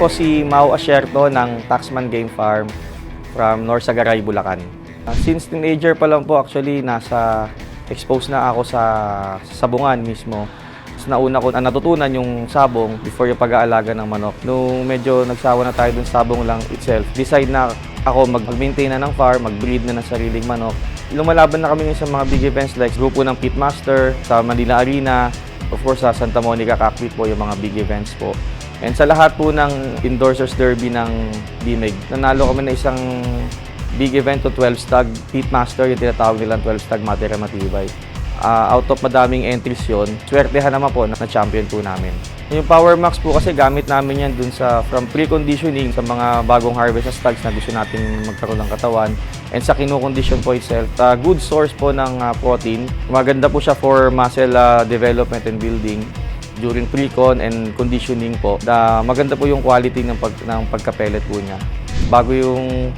po si Mau Asierto ng Taxman Game Farm from Norsagaray, Bulacan. Since teenager pa lang po actually expose na ako sa sabungan mismo. Mas nauna ko natutunan yung sabong before yung pag-aalaga ng manok. Nung medyo nagsawa na tayo dun sabong lang itself, decide na ako mag-maintain na ng farm, mag-breed na ng sariling manok. Lumalaban na kami sa mga big events like grupo ng Pitmaster, sa Manila Arena, of course sa Santa Monica Cockpit po yung mga big events po. And sa lahat po ng Endorsers Derby ng BMEG, nanalo kami na isang big event to 12 stag Pitmaster, yung tinatawag nilang 12 stag Matira Matibay. Out of madaming entries yun, swertehan naman po na champion po namin. Yung Power Max po kasi gamit namin yan dun from pre-conditioning sa mga bagong harvest na stags na gusto natin magkaroon ng katawan. And sa kino-condition po itself, good source po ng protein. Maganda po siya for muscle development and building during pre-con and conditioning po. Maganda po yung quality ng pagka-pellet po niya. Bago yung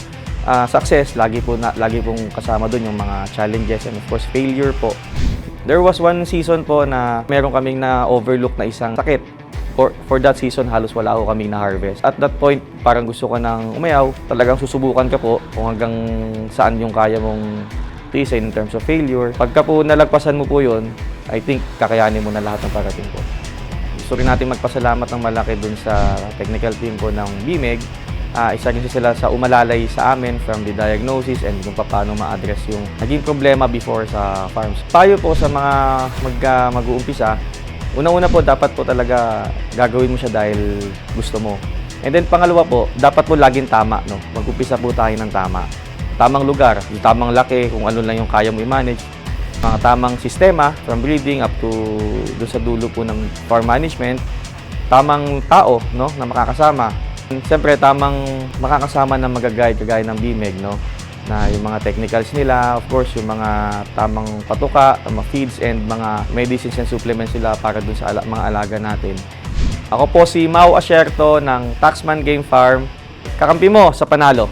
success, lagi pong kasama doon yung mga challenges and of course failure po. There was one season po na meron kaming na-overlook na isang sakit. For that season, halos wala ako kaming na-harvest. At that point, parang gusto ko nang umayaw. Talagang susubukan ka po kung hanggang saan yung kaya mong tiisin in terms of failure. Pagka po nalagpasan mo po yun, I think kakayanin mo na lahat ng parating po. Gusto rin natin magpasalamat ng malaki dun sa technical team po ng BMEG. Isa rin sila sa umalalay sa amin from the diagnosis and kung paano ma-address yung naging problema before sa farms. Payo po sa mga mag-uumpisa, una-una po dapat po talaga gagawin mo siya dahil gusto mo. And then pangalawa po, dapat po laging tama, no? Mag-umpisa po tayo ng tama. Tamang lugar, yung tamang laki, kung ano lang yung kaya mo i-manage. Mga tamang sistema, from breeding up to doon sa dulo po ng farm management. Tamang tao, no, na makakasama. Siyempre, tamang makakasama na mag-guide kagaya ng BMEG, no? Na yung mga technicals nila, of course, yung mga tamang patuka, mga feeds, and mga medicines and supplements nila para dun sa mga alaga natin. Ako po si Mau Asierto ng Taxman Game Farm. Kakampi mo sa panalo!